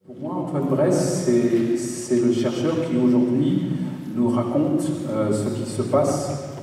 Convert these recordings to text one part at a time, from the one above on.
Pour moi, Antoine Bresse, c'est le chercheur qui aujourd'hui nous raconte ce qui se passe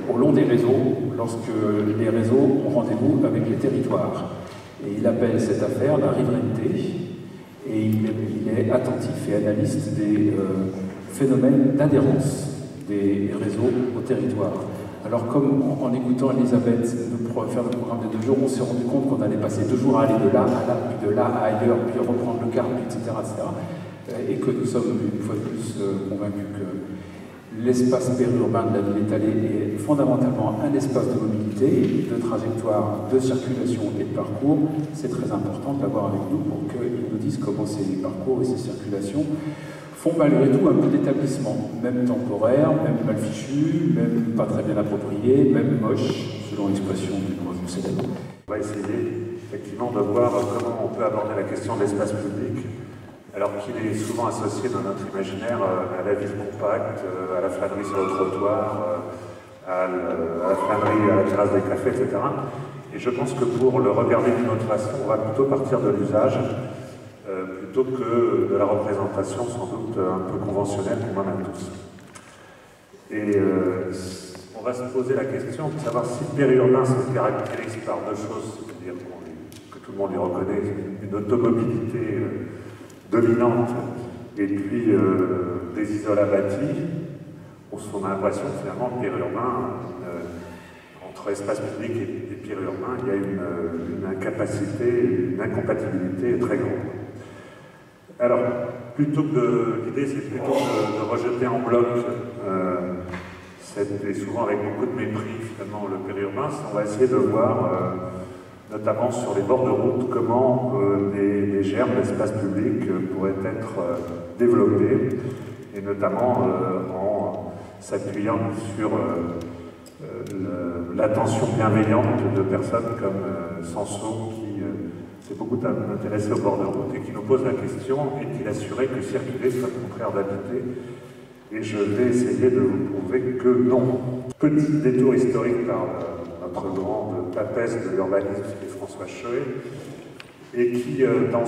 au long des réseaux, lorsque les réseaux ont rendez-vous avec les territoires. Et il appelle cette affaire la rivalité, et il est attentif et analyste des phénomènes d'adhérence des réseaux au territoire. Alors comme en écoutant Elisabeth faire le programme de 2 jours, on s'est rendu compte qu'on allait passer 2 jours à aller de là à là, puis de là à ailleurs, puis reprendre le car, puis etc., et que nous sommes une fois de plus convaincus que l'espace périurbain de la ville étalée est fondamentalement un espace de mobilité, de trajectoire, de circulation et de parcours. C'est très important de l'avoir avec nous pour qu'ils nous disent comment ces parcours et ces circulations font malgré tout un peu d'établissement, même temporaire, même mal fichu, même pas très bien approprié, même moche, selon l'expression d'une revue célèbre. On va essayer effectivement de voir comment on peut aborder la question de l'espace public, alors qu'il est souvent associé dans notre imaginaire à la ville compacte, à la flânerie sur le trottoir, à la flânerie à la terrasse des cafés, etc. Et je pense que pour le regarder d'une autre façon, on va plutôt partir de l'usage, plutôt que de la représentation sans doute un peu conventionnelle qu'on en a tous. Et on va se poser la question de savoir si le périurbain se caractérise par 2 choses, c'est-à-dire que tout le monde y reconnaît une automobilité dominante et puis des isolats bâtis. On a l'impression que finalement le périurbain, entre espace public et périurbain, il y a une incapacité, une incompatibilité très grande. Alors, l'idée c'est plutôt de rejeter en bloc, et souvent avec beaucoup de mépris finalement, le périurbain. On va essayer de voir, notamment sur les bords de route, comment les germes d'espace public pourraient être développés, et notamment en s'appuyant sur l'attention bienveillante de personnes comme Samson, qui s'est beaucoup intéressé au bord de route et qui nous pose la question: est-il assuré que circuler soit le contraire d'habiter? Et je vais essayer de vous prouver que non. Petit détour historique par notre grande papesse de l'urbanisme, qui est François Choët, et qui, dans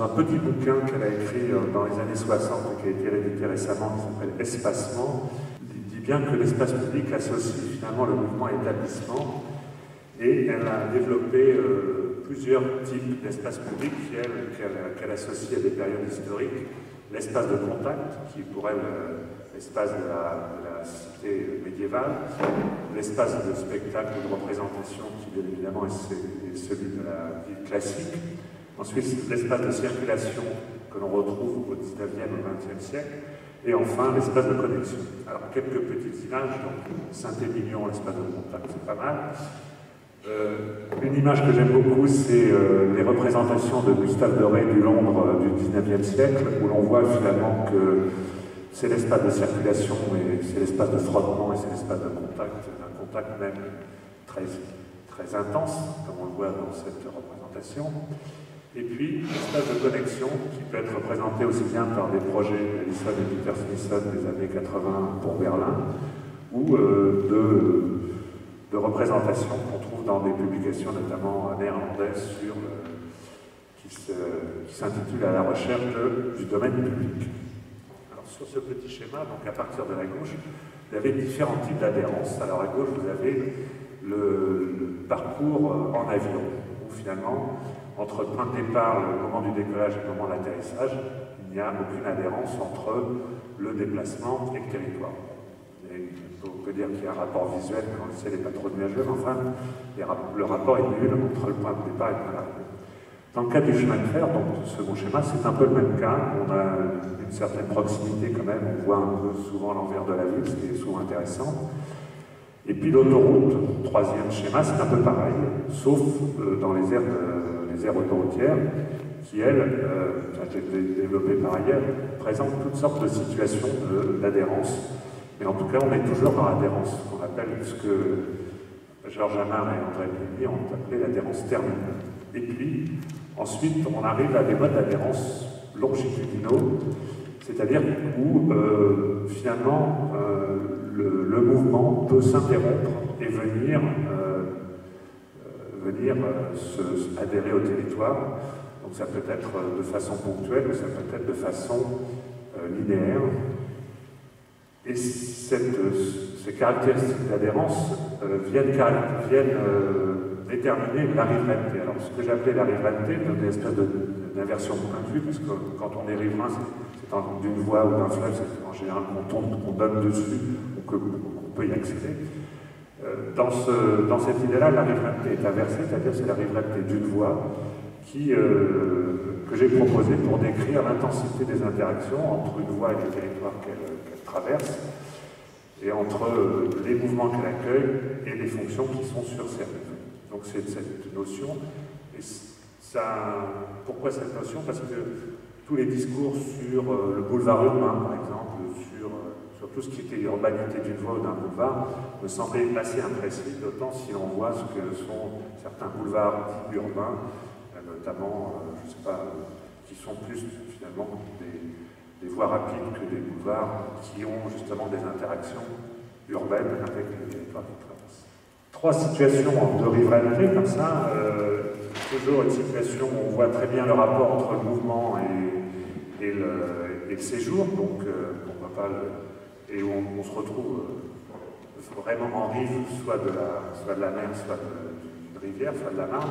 un petit bouquin qu'elle a écrit dans les années 60 et qui a été réédité récemment, qui s'appelle Espacement, dit bien que l'espace public associe finalement le mouvement à l'établissement, et elle a développé plusieurs types d'espaces publics qu'elle associe à des périodes historiques. L'espace de contact, qui pour elle l'espace de la cité médiévale, l'espace de spectacle ou de représentation, qui bien évidemment est celui de la ville classique, ensuite l'espace de circulation que l'on retrouve au 19e et au 20e siècle, et enfin l'espace de connexion. Alors quelques petites images, donc Saint-Émilion, l'espace de contact, c'est pas mal. Une image que j'aime beaucoup, c'est les représentations de Gustave Doré du Londres du 19e siècle, où l'on voit finalement que c'est l'espace de circulation, et c'est l'espace de frottement, et c'est l'espace de contact, un contact même très, très intense, comme on le voit dans cette représentation. Et puis, l'espace de connexion, qui peut être représenté aussi bien par des projets Allison et Peter Smithson des années 80 pour Berlin, ou de représentations qu'on trouve dans des publications notamment néerlandaises qui s'intitulent À la recherche du domaine public. Alors sur ce petit schéma, donc à partir de la gauche, vous avez différents types d'adhérence. Alors à gauche, vous avez le parcours en avion, où finalement, entre le point de départ, le moment du décollage et le moment de l'atterrissage, il n'y a aucune adhérence entre le déplacement et le territoire. On peut dire qu'il y a un rapport visuel quand le ciel n'est pas trop nuageux, mais enfin, le rapport est nul entre le point de départ et le point d'arrivée. Dans le cas du chemin de fer, donc le second schéma, c'est un peu le même cas. On a une certaine proximité quand même, on voit un peu souvent l'envers de la ville, ce qui est souvent intéressant. Et puis l'autoroute, troisième schéma, c'est un peu pareil, sauf dans les aires autoroutières, qui, elles, ça a été développé par ailleurs, présentent toutes sortes de situations d'adhérence. Mais en tout cas, on est toujours dans l'adhérence, qu'on appelle ce que Georges Amar et André Plémy ont appelé l'adhérence terminale. Et puis, ensuite, on arrive à des modes d'adhérence longitudinaux, c'est-à-dire où, finalement, le mouvement peut s'interrompre et venir adhérer au territoire. Donc ça peut être de façon ponctuelle ou ça peut être de façon linéaire. Et ces caractéristiques d'adhérence viennent déterminer la rivalité. Alors ce que j'appelais la rivalité, une espèce d'inversion de point de vue, parce que quand on est riverain, c'est d'une voie ou d'un fleuve, c'est en général qu'on donne dessus, ou qu'on peut y accéder. Dans cette idée-là, la rivalité est inversée, c'est-à-dire c'est la rivalité d'une voie que j'ai proposée pour décrire l'intensité des interactions entre une voie et le territoire qu'elle traverse, et entre les mouvements qu'elle accueille et les fonctions qui sont sur ces rives. Donc c'est cette notion, et pourquoi cette notion? Parce que tous les discours sur le boulevard urbain, par exemple, sur tout ce qui était urbanité d'une voie ou d'un boulevard, me semblaient assez imprécis, d'autant si l'on voit ce que sont certains boulevards dits urbains, notamment, je ne sais pas, qui sont plus finalement des voies rapides que des boulevards qui ont justement des interactions urbaines avec les territoires qui traversent. Trois situations de rivalité comme ça, toujours une situation où on voit très bien le rapport entre le mouvement et le séjour, donc on va pas et où on se retrouve vraiment en rive, soit de la mer, soit d'une rivière, soit de la Marne,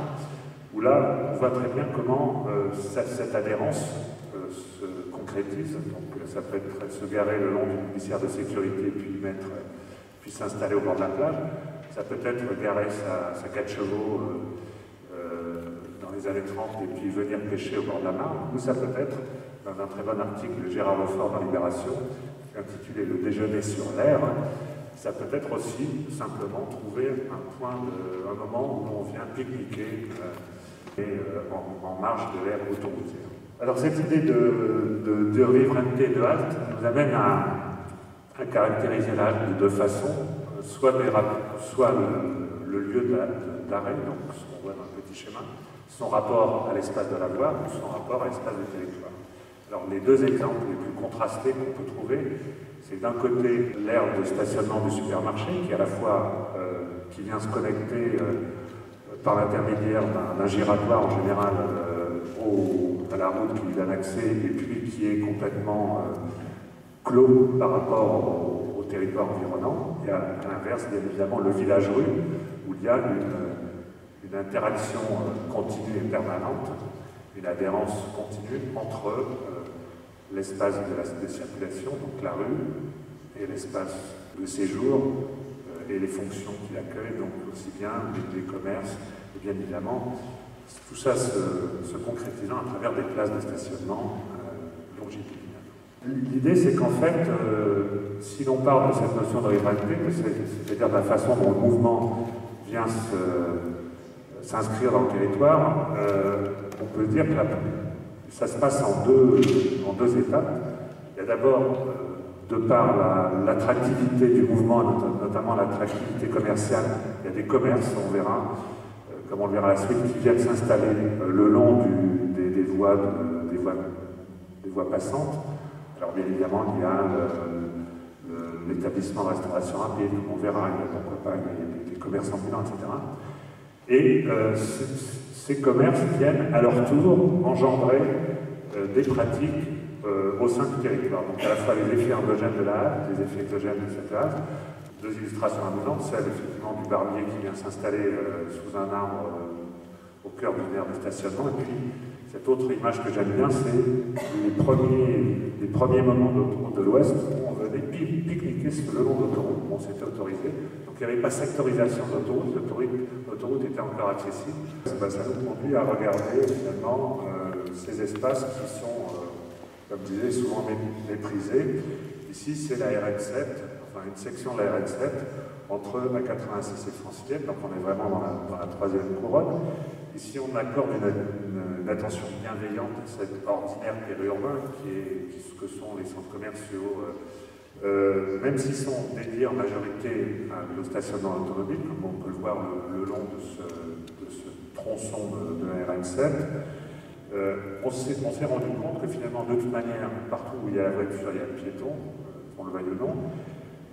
où là on voit très bien comment cette adhérence se concrétise. Donc ça peut être se garer le long d'une glissière de sécurité puis s'installer au bord de la plage. Ça peut être garer sa 4 chevaux dans les années 30 et puis venir pêcher au bord de la Marne, ou ça peut être, dans un très bon article de Gérard Lefort dans Libération, intitulé Le déjeuner sur l'air, ça peut être aussi simplement trouver un moment où on vient pique-niquer en marge de l'aire autoroutière. Alors cette idée de rivalité de halte nous amène à caractériser la halte de deux façons, soit le lieu d'arrêt, donc ce qu'on voit dans le petit schéma, son rapport à l'espace de la voie ou son rapport à l'espace du territoire. Alors les deux exemples les plus contrastés qu'on peut trouver, c'est d'un côté l'aire de stationnement du supermarché qui à la fois qui vient se connecter par l'intermédiaire d'un giratoire en général à la route qui lui donne accès et puis qui est complètement clos par rapport au territoire environnant. Et à l'inverse, bien évidemment, le village-rue où il y a une interaction continue et permanente, une adhérence continue entre l'espace de circulation, donc la rue, et l'espace de séjour et les fonctions qu'il accueille, donc aussi bien les commerces, et bien évidemment, tout ça se concrétisant à travers des places de stationnement longitudinales. L'idée, c'est qu'en fait, si l'on parle de cette notion de rivalité, c'est-à-dire de la façon dont le mouvement vient s'inscrire dans le territoire, on peut dire que ça se passe en deux étapes. Il y a d'abord, de par l'attractivité du mouvement, notamment l'attractivité commerciale, il y a des commerces, on verra, comme on le verra à la suite, qui viennent s'installer le long des voies passantes. Alors bien évidemment, il y a l'établissement de restauration rapide, on verra, il y a pourquoi pas des commerces ambulants, etc. Et ces commerces viennent à leur tour engendrer des pratiques au sein du territoire. Donc à la fois les effets endogènes de la halte, les effets exogènes de cette halte. Deux illustrations abondantes, celle effectivement du barbier qui vient s'installer sous un arbre au cœur d'une aire de stationnement. Et puis cette autre image que j'aime bien, c'est les premiers moments d'autoroute de l'Ouest où on venait pique-niquer le long d'autoroute. Bon, c'était autorisé. Donc il n'y avait pas sectorisation d'autoroute, l'autoroute était encore accessible. Ça nous conduit à regarder finalement ces espaces qui sont, comme je disais, souvent méprisés. Ici, c'est la RN7, enfin une section de la RN7 entre la 86 et Francilienne, donc on est vraiment dans la troisième couronne. Ici, on accorde une attention bienveillante à cet ordinaire périurbain que sont les centres commerciaux, même s'ils sont dédiés en majorité au stationnement automobile, comme on peut le voir le long de ce tronçon de la RN7. On s'est rendu compte que finalement, de toute manière, partout où il y a la voiture, il y a le piéton, on le veuille ou non,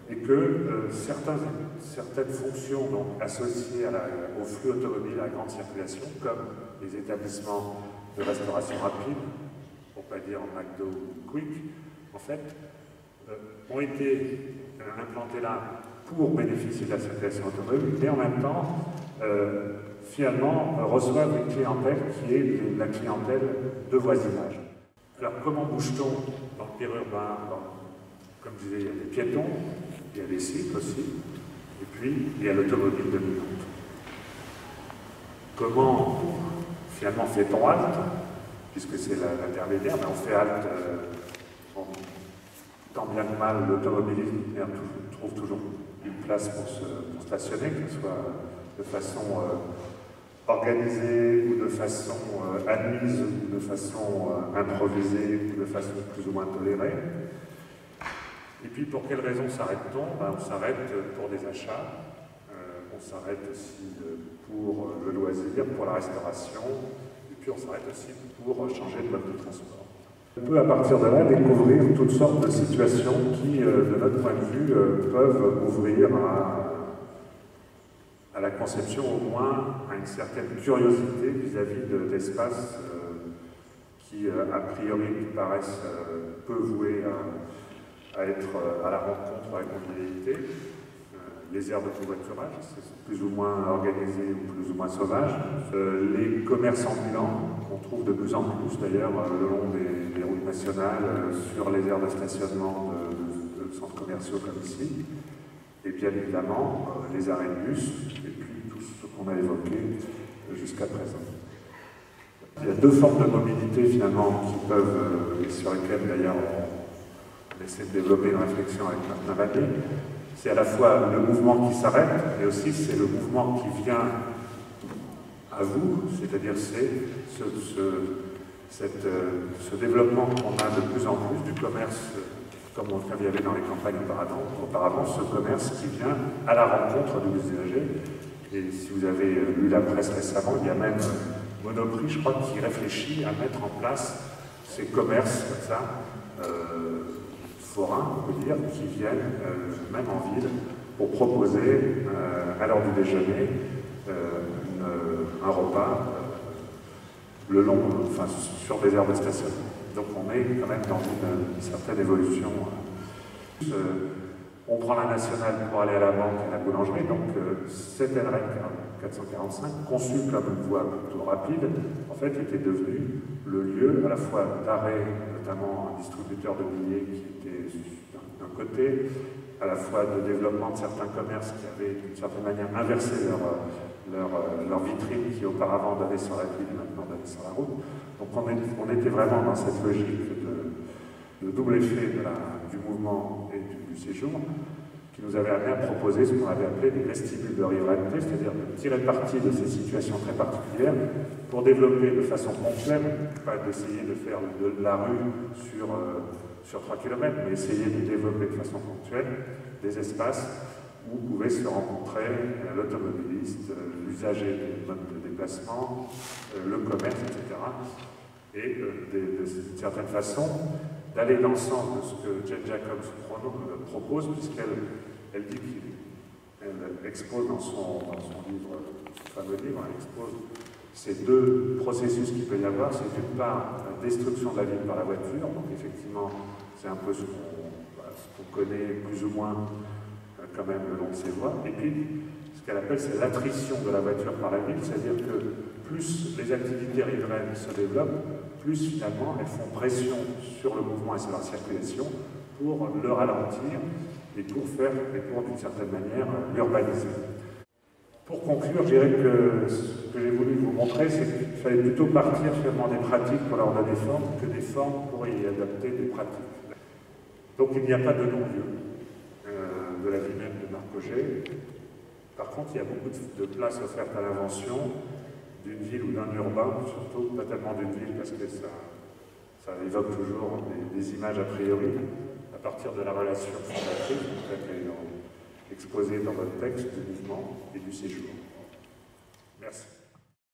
et que certaines fonctions donc, associées au flux automobile à la grande circulation, comme les établissements de restauration rapide, pour ne pas dire McDo Quick, en fait, ont été implantés là pour bénéficier de la circulation automobile, et en même temps, finalement, reçoivent une clientèle qui est la clientèle de voisinage. Alors, comment bouge-t-on dans le périurbain? Comme je disais, il y a des piétons, il y a des cycles aussi, et puis il y a l'automobile dominante. Comment, finalement, fait-on halte? Puisque c'est l'intermédiaire, mais on fait halte, tant bien que mal, l'automobiliste trouve toujours une place pour stationner, que ce soit de façon organisée, ou de façon admise, ou de façon improvisée, ou de façon plus ou moins tolérée. Et puis, pour quelles raisons s'arrête-t-on? On s'arrête pour des achats, on s'arrête aussi pour le loisir, pour la restauration, et puis on s'arrête aussi pour changer de mode de transport. On peut à partir de là découvrir toutes sortes de situations qui, de notre point de vue, peuvent ouvrir à la conception, au moins à une certaine curiosité vis-à-vis d'espaces qui, a priori, paraissent peu voués à être à la rencontre avec la convivialité. Les aires de covoiturage, c'est plus ou moins organisé ou plus ou moins sauvage. Les commerces ambulants, qu'on trouve de plus en plus d'ailleurs le long des routes nationales, sur les aires de stationnement de centres commerciaux comme ici. Et bien évidemment, les arrêts de bus, et puis tout ce qu'on a évoqué jusqu'à présent. Il y a deux formes de mobilité finalement qui peuvent, et sur lesquelles d'ailleurs on essaie de développer une réflexion avec Martin Vallée. C'est à la fois le mouvement qui s'arrête, mais aussi c'est le mouvement qui vient à vous, c'est-à-dire c'est ce développement qu'on a de plus en plus du commerce, comme il y avait dans les campagnes auparavant, ce commerce qui vient à la rencontre de l'usager. Et si vous avez lu la presse récemment, il y a même Monoprix, je crois, qui réfléchit à mettre en place ces commerces comme ça, forains, on peut dire, qui viennent, même en ville, pour proposer à l'heure du déjeuner un repas le long, sur des aires de stationnement. Donc on est quand même dans une certaine évolution. On prend la nationale pour aller à la banque et à la boulangerie, donc cette LREC 445, conçue comme une voie plutôt rapide, en fait était devenue le lieu à la fois d'arrêt, notamment un distributeur de billets qui était d'un côté, à la fois de développement de certains commerces qui avaient d'une certaine manière inversé leur vitrine qui auparavant donnait sur la ville et maintenant donnait sur la route. Donc on était vraiment dans cette logique de double effet du mouvement et du séjour, qui nous avait amené à proposer ce qu'on avait appelé des vestibules de rivalité, c'est-à-dire de tirer parti de ces situations très particulières pour développer de façon ponctuelle, pas d'essayer de faire de la rue sur 3 km, mais essayer de développer de façon ponctuelle des espaces où pouvaient se rencontrer l'automobiliste, l'usager des modes de déplacement, le commerce, etc. Et d'une certaine façon, d'aller dans le sens de ce que Jane Jacobs propose, puisqu'elle dit qu'elle expose dans son livre, fameux livre, elle expose ces deux processus qu'il peut y avoir. C'est d'une part la destruction de la ville par la voiture, donc effectivement c'est un peu ce qu'on connaît plus ou moins quand même le long de ces voies, et puis ce qu'elle appelle c'est l'attrition de la voiture par la ville, c'est-à-dire que plus les activités riveraines se développent, plus finalement elles font pression sur le mouvement et sur la circulation pour le ralentir et pour d'une certaine manière l'urbaniser. Pour conclure, je dirais que ce que j'ai voulu vous montrer, c'est qu'il fallait plutôt partir finalement des pratiques pour leur donner forme que des formes pour y adapter des pratiques. Donc il n'y a pas de non-lieu de la vie même de Marc Augé. Par contre, il y a beaucoup de place offerte à l'invention d'une ville ou d'un urbain, surtout pas tellement d'une ville parce que ça évoque toujours des images a priori, à partir de la relation fondatrice, exposée dans votre texte du mouvement et du séjour. Merci.